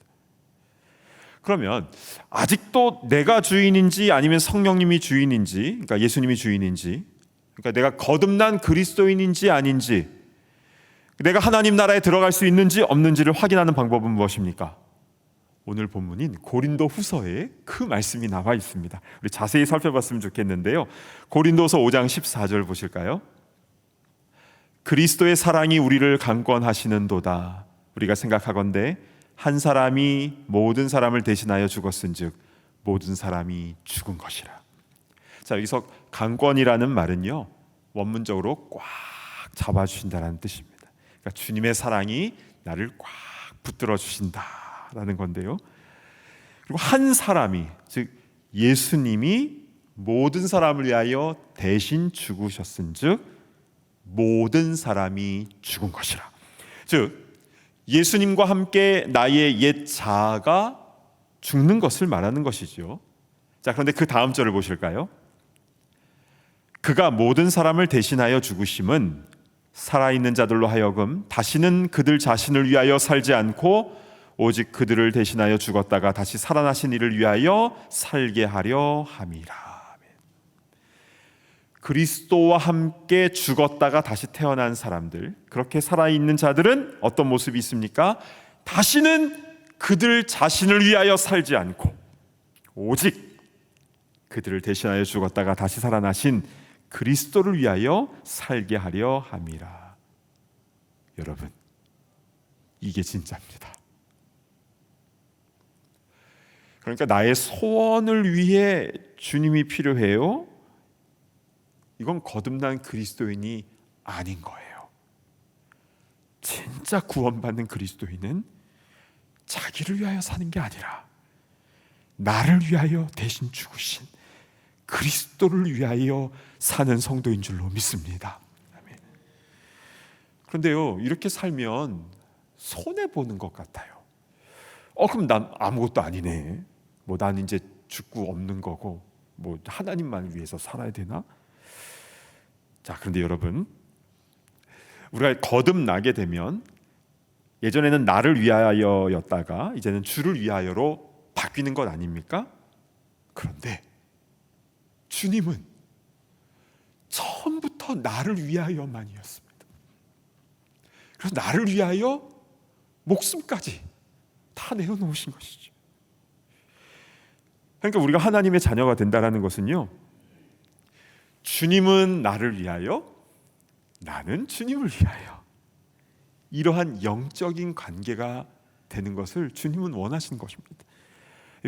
그러면 아직도 내가 주인인지 아니면 성령님이 주인인지, 그러니까 예수님이 주인인지, 그러니까 내가 거듭난 그리스도인인지 아닌지, 내가 하나님 나라에 들어갈 수 있는지 없는지를 확인하는 방법은 무엇입니까? 오늘 본문인 고린도 후서에 그 말씀이 나와 있습니다. 우리 자세히 살펴봤으면 좋겠는데요. 고린도서 5장 14절 보실까요? 그리스도의 사랑이 우리를 강권하시는도다. 우리가 생각하건대 한 사람이 모든 사람을 대신하여 죽었은즉 모든 사람이 죽은 것이라. 자, 여기서 강권이라는 말은요, 원문적으로 꽉 잡아주신다라는 뜻입니다. 그러니까 주님의 사랑이 나를 꽉 붙들어 주신다라는 건데요. 그리고 한 사람이, 즉 예수님이 모든 사람을 위하여 대신 죽으셨은즉 모든 사람이 죽은 것이라. 즉 예수님과 함께 나의 옛 자아가 죽는 것을 말하는 것이죠. 자, 그런데 그 다음 절을 보실까요? 그가 모든 사람을 대신하여 죽으심은 살아있는 자들로 하여금 다시는 그들 자신을 위하여 살지 않고 오직 그들을 대신하여 죽었다가 다시 살아나신 이를 위하여 살게 하려 함이라. 그리스도와 함께 죽었다가 다시 태어난 사람들, 그렇게 살아있는 자들은 어떤 모습이 있습니까? 다시는 그들 자신을 위하여 살지 않고 오직 그들을 대신하여 죽었다가 다시 살아나신 그리스도를 위하여 살게 하려 함이라. 여러분, 이게 진짜입니다. 그러니까 나의 소원을 위해 주님이 필요해요? 이건 거듭난 그리스도인이 아닌 거예요. 진짜 구원받는 그리스도인은 자기를 위하여 사는 게 아니라 나를 위하여 대신 죽으신 그리스도를 위하여 사는 성도인 줄로 믿습니다. 아멘. 그런데요, 이렇게 살면 손해보는 것 같아요. 그럼 난 아무것도 아니네. 난 이제 죽고 없는 거고 하나님만 위해서 살아야 되나? 자, 그런데 여러분, 우리가 거듭나게 되면 예전에는 나를 위하여였다가 이제는 주를 위하여로 바뀌는 것 아닙니까? 그런데 주님은 처음부터 나를 위하여만이었습니다. 그래서 나를 위하여 목숨까지 다 내어놓으신 것이죠. 그러니까 우리가 하나님의 자녀가 된다는 것은요, 주님은 나를 위하여, 나는 주님을 위하여, 이러한 영적인 관계가 되는 것을 주님은 원하시는 것입니다.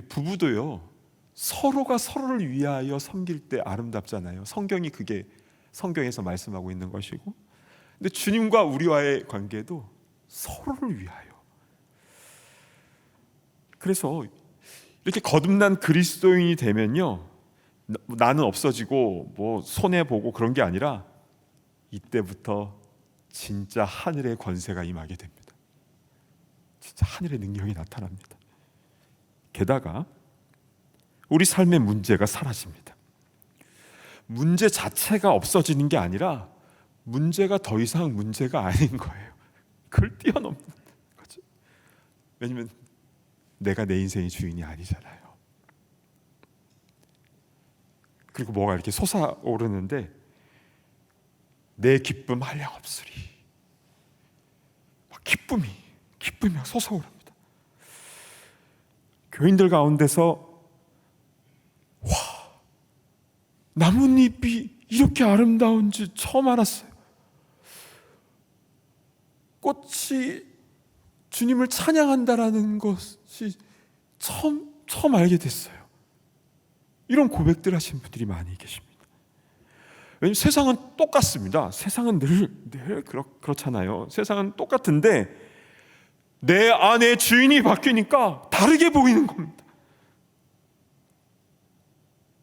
부부도요, 서로가 서로를 위하여 섬길 때 아름답잖아요. 성경이 그게 성경에서 말씀하고 있는 것이고, 근데 주님과 우리와의 관계도 서로를 위하여. 그래서 이렇게 거듭난 그리스도인이 되면요, 나는 없어지고 손해보고 그런 게 아니라 이때부터 진짜 하늘의 권세가 임하게 됩니다. 진짜 하늘의 능력이 나타납니다. 게다가 우리 삶의 문제가 사라집니다. 문제 자체가 없어지는 게 아니라 문제가 더 이상 문제가 아닌 거예요. 그걸 뛰어넘는 거죠. 왜냐하면 내가 내 인생의 주인이 아니잖아요. 그리고 뭐가 이렇게 솟아오르는데 내 기쁨 한량없으리. 기쁨이 솟아오릅니다. 교인들 가운데서 나뭇잎이 이렇게 아름다운지 처음 알았어요. 꽃이 주님을 찬양한다라는 것이 처음 알게 됐어요. 이런 고백들 하시는 분들이 많이 계십니다. 왜냐하면 세상은 똑같습니다. 세상은 늘 그렇잖아요. 세상은 똑같은데 내 안에 주인이 바뀌니까 다르게 보이는 겁니다.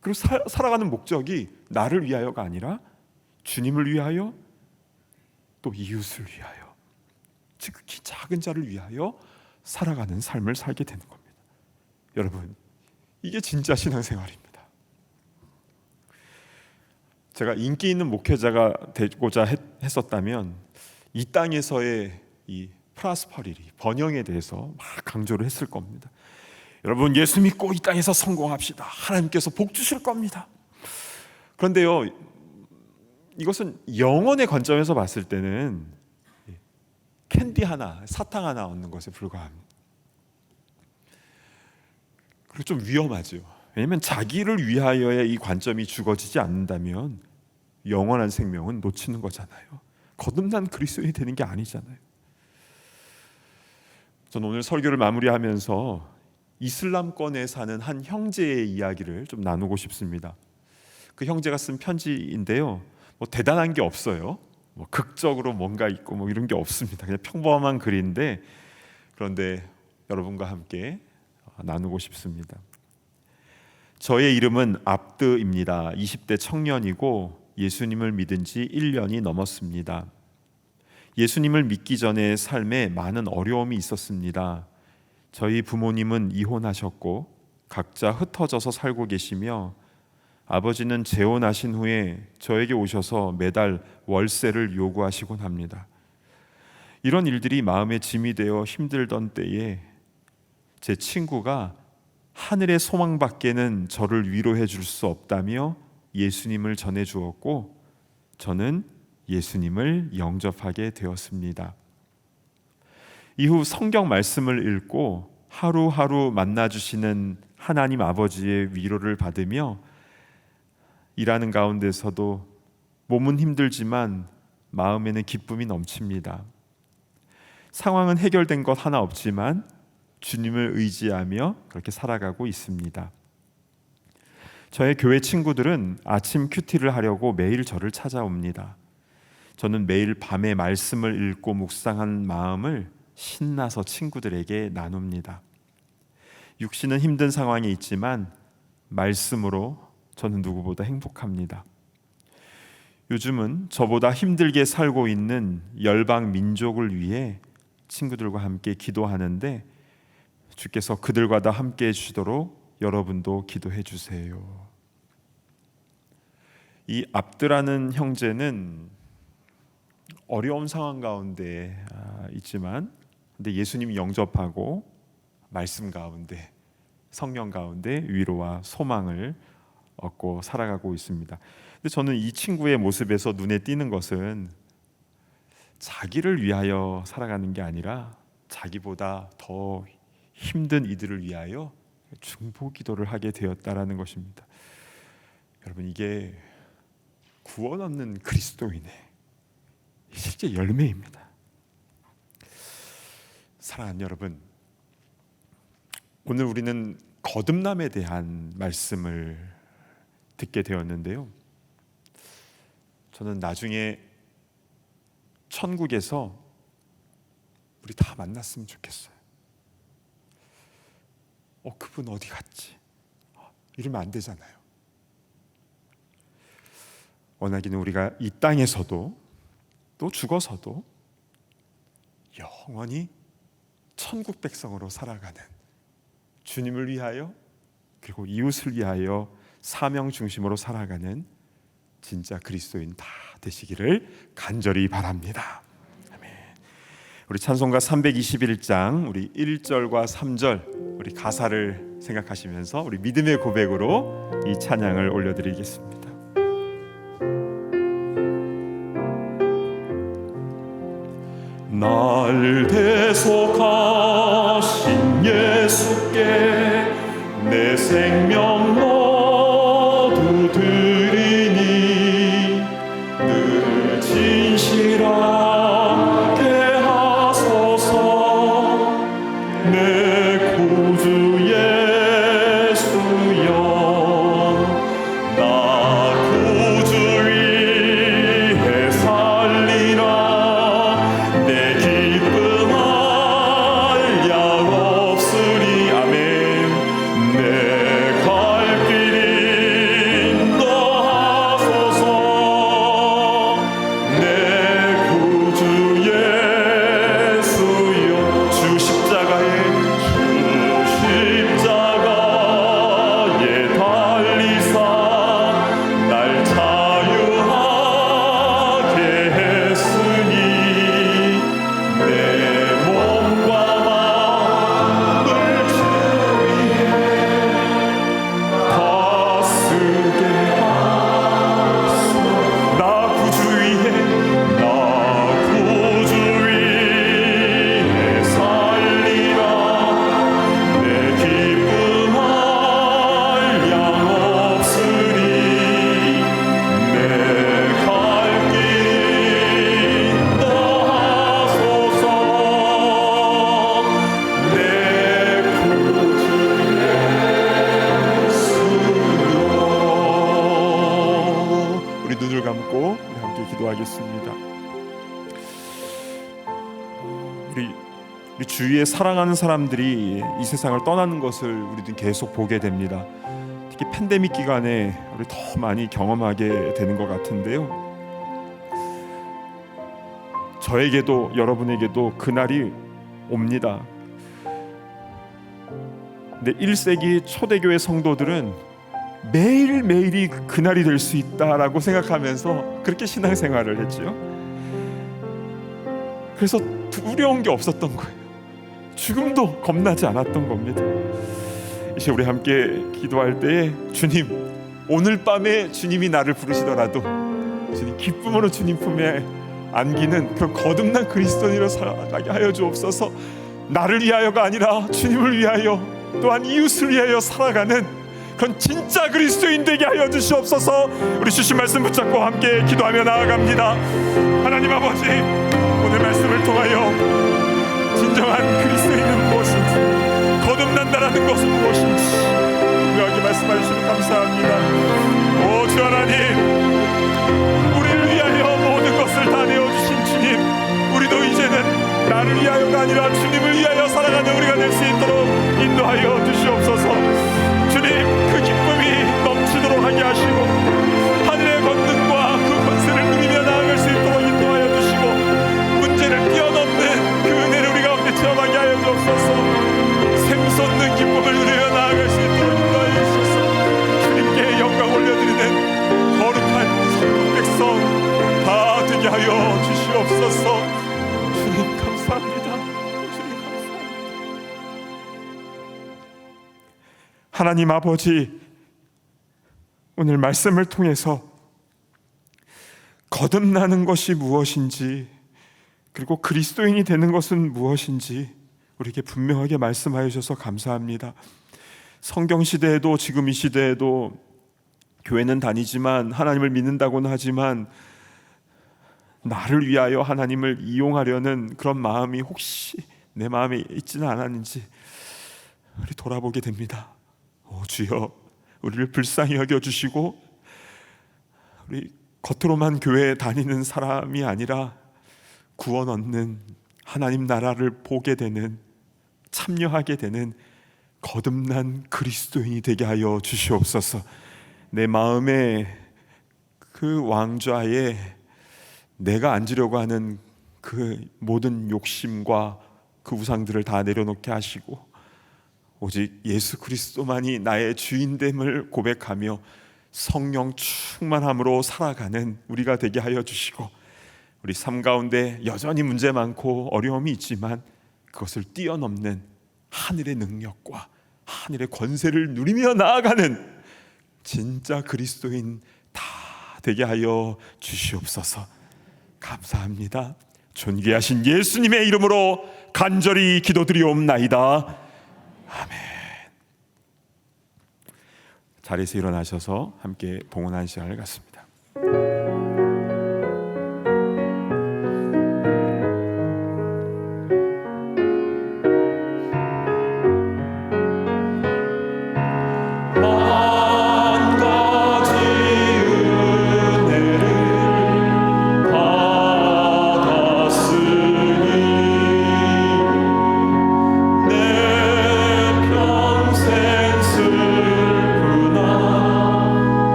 그리고 살아가는 목적이 나를 위하여가 아니라 주님을 위하여, 또 이웃을 위하여, 지극히 작은 자를 위하여 살아가는 삶을 살게 되는 겁니다. 여러분, 이게 진짜 신앙생활입니다. 제가 인기 있는 목회자가 되고자 했었다면 이 땅에서의 이 프라스퍼리티, 번영에 대해서 막 강조를 했을 겁니다. 여러분, 예수 믿고 이 땅에서 성공합시다. 하나님께서 복 주실 겁니다. 그런데요, 이것은 영혼의 관점에서 봤을 때는 캔디 하나, 사탕 하나 얻는 것에 불과합니다. 그리고 좀 위험하죠. 왜냐하면 자기를 위하여의 이 관점이 죽어지지 않는다면 영원한 생명은 놓치는 거잖아요. 거듭난 그리스도인이 되는 게 아니잖아요. 저는 오늘 설교를 마무리하면서 이슬람권에 사는 한 형제의 이야기를 좀 나누고 싶습니다. 그 형제가 쓴 편지인데요, 뭐 대단한 게 없어요. 뭐 극적으로 뭔가 있고 뭐 이런 게 없습니다. 그냥 평범한 글인데, 그런데 여러분과 함께 나누고 싶습니다. 저의 이름은 압드입니다. 20대 청년이고 예수님을 믿은 지 1년이 넘었습니다. 예수님을 믿기 전에 삶에 많은 어려움이 있었습니다. 저희 부모님은 이혼하셨고 각자 흩어져서 살고 계시며, 아버지는 재혼하신 후에 저에게 오셔서 매달 월세를 요구하시곤 합니다. 이런 일들이 마음에 짐이 되어 힘들던 때에 제 친구가 하늘의 소망밖에는 저를 위로해 줄 수 없다며 예수님을 전해 주었고, 저는 예수님을 영접하게 되었습니다. 이후 성경 말씀을 읽고 하루하루 만나주시는 하나님 아버지의 위로를 받으며 일하는 가운데서도 몸은 힘들지만 마음에는 기쁨이 넘칩니다. 상황은 해결된 것 하나 없지만 주님을 의지하며 그렇게 살아가고 있습니다. 저의 교회 친구들은 아침 큐티를 하려고 매일 저를 찾아옵니다. 저는 매일 밤에 말씀을 읽고 묵상한 마음을 신나서 친구들에게 나눕니다. 육신은 힘든 상황이 있지만 말씀으로 저는 누구보다 행복합니다. 요즘은 저보다 힘들게 살고 있는 열방 민족을 위해 친구들과 함께 기도하는데, 주께서 그들과 다 함께 해주시도록 여러분도 기도해 주세요. 이 압드라는 형제는 어려운 상황 가운데 있지만, 근데 예수님 영접하고 말씀 가운데, 성령 가운데 위로와 소망을 얻고 살아가고 있습니다. 근데 저는 이 친구의 모습에서 눈에 띄는 것은 자기를 위하여 살아가는 게 아니라 자기보다 더 힘든 이들을 위하여 중보기도를 하게 되었다라는 것입니다. 여러분, 이게 구원 얻는 그리스도인의 실제 열매입니다. 사랑하는 여러분, 오늘 우리는 거듭남에 대한 말씀을 듣게 되었는데요, 저는 나중에 천국에서 우리 다 만났으면 좋겠어요. 그분 어디 갔지? 이러면 안 되잖아요. 원하기는 우리가 이 땅에서도 또 죽어서도 영원히 천국 백성으로 살아가는, 주님을 위하여 그리고 이웃을 위하여 사명 중심으로 살아가는 진짜 그리스도인 다 되시기를 간절히 바랍니다. 아멘. 우리 찬송가 321장 우리 1절과 3절 우리 가사를 생각하시면서 우리 믿음의 고백으로 이 찬양을 올려드리겠습니다. 날 대속하신 예수께 내 생명 모두 드리니 늘 진실하게 하소서. 내 구주 예수여, 나 구주 위해 살리라. 내 기쁨 한량 없으리. 아멘. 내가 감고 우리 함께 기도하겠습니다. 우리 주위에 사랑하는 사람들이 이 세상을 떠나는 것을 우리도 계속 보게 됩니다. 특히 팬데믹 기간에 우리 더 많이 경험하게 되는 것 같은데요. 저에게도 여러분에게도 그날이 옵니다. 근데 1세기 초대교회 성도들은 매일매일이 그날이 될 수 있다라고 생각하면서 그렇게 신앙생활을 했죠. 그래서 두려운 게 없었던 거예요. 죽음도 겁나지 않았던 겁니다. 이제 우리 함께 기도할 때에 주님, 오늘 밤에 주님이 나를 부르시더라도 주님 기쁨으로 주님 품에 안기는 그 거듭난 그리스도인으로 살아가게 하여 주옵소서. 나를 위하여가 아니라 주님을 위하여 또한 이웃을 위하여 살아가는 그런 진짜 그리스도인 되게 하여 주시옵소서. 우리 주신 말씀 붙잡고 함께 기도하며 나아갑니다. 하나님 아버지, 오늘 말씀을 통하여 진정한 그리스도인은 무엇인지, 거듭난다라는 것은 무엇인지 분명하게 말씀해 주시면 감사합니다. 오 주 하나님, 우리를 위하여 모든 것을 다 내어주신 주님, 우리도 이제는 나를 위하여가 아니라 주님을 위하여 살아가는 우리가 될 수 있도록 인도하여 주시옵소서. 주님, 그 기쁨이 넘치도록 하게 하시고 하늘의 권능과 그 권세를 누리며 나아갈 수 있도록 인도하여 주시고 문제를 뛰어넘는 그 은혜를 우리 가운데 체험하게 하여 주옵소서. 샘솟는 기쁨을 누리며 나아갈 수 있도록 인도하여 주셔서 주님께 영광 올려드리는 거룩한 성도 백성 다 되게 하여 주시옵소서. 주님 감사합니다. 주님 감사합니다. 하나님 아버지, 오늘 말씀을 통해서 거듭나는 것이 무엇인지, 그리고 그리스도인이 되는 것은 무엇인지 우리에게 분명하게 말씀하여 주셔서 감사합니다. 성경 시대에도 지금 이 시대에도 교회는 다니지만 하나님을 믿는다고는 하지만 나를 위하여 하나님을 이용하려는 그런 마음이 혹시 내 마음에 있지는 않았는지 우리 돌아보게 됩니다. 오 주여, 우리를 불쌍히 여겨주시고 우리 겉으로만 교회에 다니는 사람이 아니라 구원 얻는 하나님 나라를 보게 되는, 참여하게 되는 거듭난 그리스도인이 되게 하여 주시옵소서. 내 마음에 그 왕좌에 내가 앉으려고 하는 그 모든 욕심과 그 우상들을 다 내려놓게 하시고 오직 예수 그리스도만이 나의 주인됨을 고백하며 성령 충만함으로 살아가는 우리가 되게 하여 주시고, 우리 삶 가운데 여전히 문제 많고 어려움이 있지만 그것을 뛰어넘는 하늘의 능력과 하늘의 권세를 누리며 나아가는 진짜 그리스도인 다 되게 하여 주시옵소서. 감사합니다. 존귀하신 예수님의 이름으로 간절히 기도드리옵나이다. 아멘. 자리에서 일어나셔서 함께 봉헌하는 시간을 갖습니다.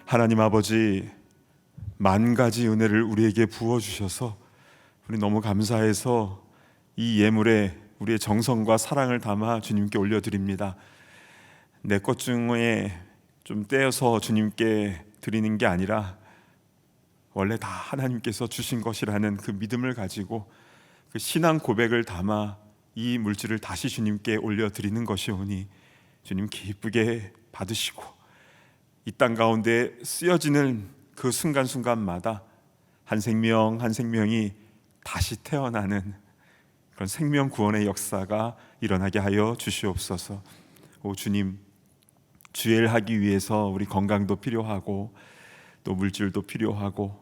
하나님 아버지, 만 가지 은혜를 우리에게 부어주셔서 우리 너무 감사해서 이 예물에 우리의 정성과 사랑을 담아 주님께 올려드립니다. 내 것 중에 좀 떼어서 주님께 드리는 게 아니라 원래 다 하나님께서 주신 것이라는 그 믿음을 가지고 그 신앙 고백을 담아 이 물질을 다시 주님께 올려드리는 것이오니 주님 기쁘게 받으시고 이 땅 가운데 쓰여지는 그 순간순간마다 한 생명 한 생명이 다시 태어나는 그런 생명 구원의 역사가 일어나게 하여 주시옵소서. 오 주님, 주일하기 위해서 우리 건강도 필요하고 또 물질도 필요하고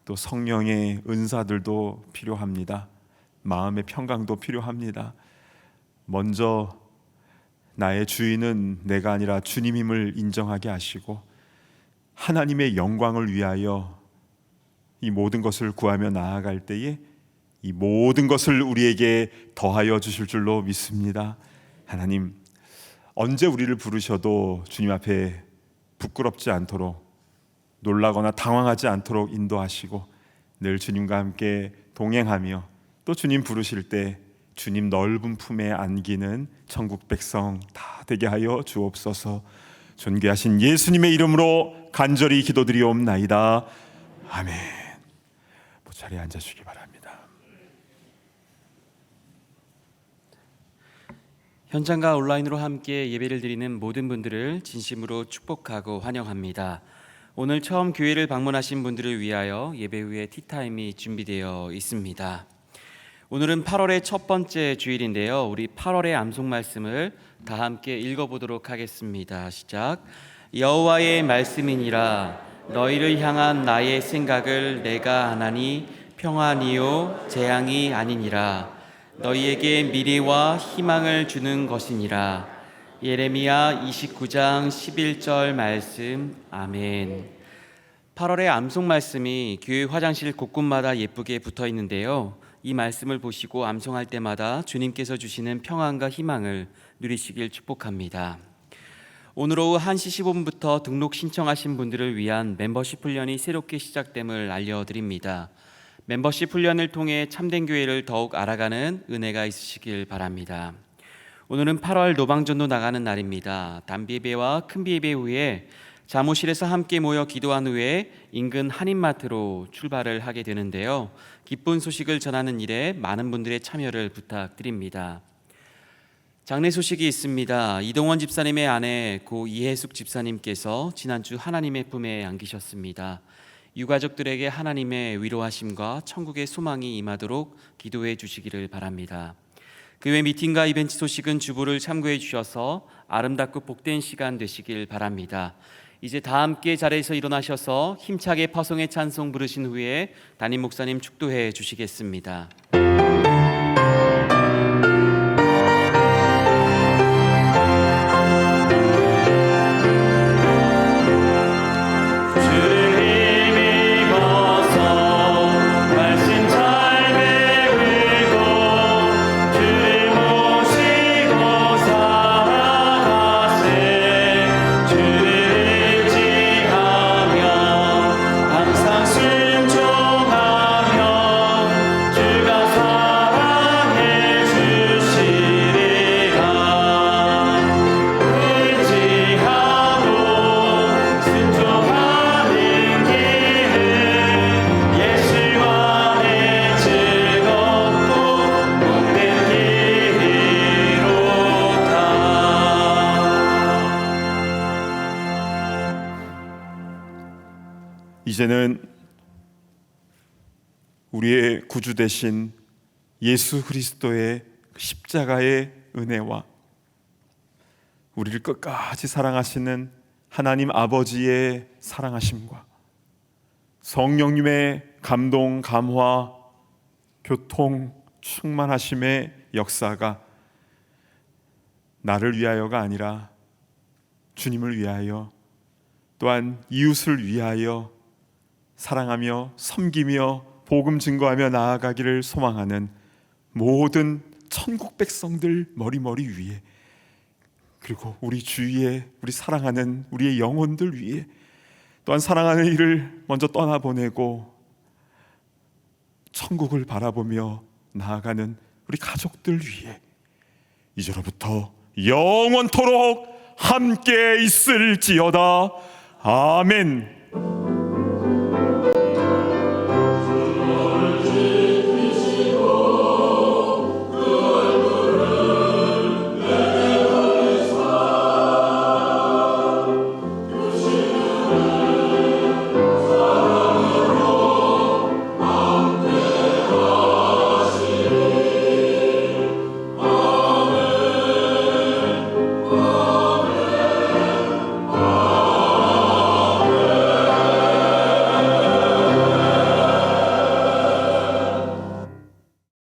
또 성령의 은사들도 필요합니다. 마음의 평강도 필요합니다. 먼저 나의 주인은 내가 아니라 주님임을 인정하게 하시고 하나님의 영광을 위하여 이 모든 것을 구하며 나아갈 때에 이 모든 것을 우리에게 더하여 주실 줄로 믿습니다. 하나님, 언제 우리를 부르셔도 주님 앞에 부끄럽지 않도록, 놀라거나 당황하지 않도록 인도하시고 늘 주님과 함께 동행하며 또 주님 부르실 때 주님 넓은 품에 안기는 천국 백성 다 되게 하여 주옵소서. 존귀하신 예수님의 이름으로 간절히 기도드리옵나이다. 아멘. 자리에 앉아주시기 바랍니다. 현장과 온라인으로 함께 예배를 드리는 모든 분들을 진심으로 축복하고 환영합니다. 오늘 처음 교회를 방문하신 분들을 위하여 예배 후에 티타임이 준비되어 있습니다. 오늘은 8월의 첫 번째 주일인데요. 우리 8월의 암송 말씀을 다 함께 읽어보도록 하겠습니다. 시작. 여호와의 말씀이니라. 너희를 향한 나의 생각을 내가 아나니 평안이요 재앙이 아니니라. 너희에게 미래와 희망을 주는 것이니라. 예레미야 29장 11절 말씀. 아멘. 8월의 암송 말씀이 교회 화장실 곳곳마다 예쁘게 붙어 있는데요. 이 말씀을 보시고 암송할 때마다 주님께서 주시는 평안과 희망을 누리시길 축복합니다. 오늘 오후 1시 15분부터 등록 신청하신 분들을 위한 멤버십 훈련이 새롭게 시작됨을 알려드립니다. 멤버십 훈련을 통해 참된 교회를 더욱 알아가는 은혜가 있으시길 바랍니다. 오늘은 8월 노방전도 나가는 날입니다. 단비예배와 큰비예배 후에 사무실에서 함께 모여 기도한 후에 인근 한인마트로 출발을 하게 되는데요. 기쁜 소식을 전하는 일에 많은 분들의 참여를 부탁드립니다. 장례 소식이 있습니다. 이동원 집사님의 아내 고 이혜숙 집사님께서 지난주 하나님의 품에 안기셨습니다. 유가족들에게 하나님의 위로하심과 천국의 소망이 임하도록 기도해 주시기를 바랍니다. 그 외 미팅과 이벤트 소식은 주보를 참고해 주셔서 아름답고 복된 시간 되시길 바랍니다. 이제 다 함께 자리에서 일어나셔서 힘차게 파송의 찬송 부르신 후에 담임 목사님 축도해 주시겠습니다. 이제는 우리의 구주 되신 예수 그리스도의 십자가의 은혜와 우리를 끝까지 사랑하시는 하나님 아버지의 사랑하심과 성령님의 감동, 감화, 교통, 충만하심의 역사가 나를 위하여가 아니라 주님을 위하여 또한 이웃을 위하여 사랑하며 섬기며 복음 증거하며 나아가기를 소망하는 모든 천국 백성들 머리머리 위에, 그리고 우리 주위에 우리 사랑하는 우리의 영혼들 위에, 또한 사랑하는 이를 먼저 떠나보내고 천국을 바라보며 나아가는 우리 가족들 위에 이제로부터 영원토록 함께 있을지어다. 아멘.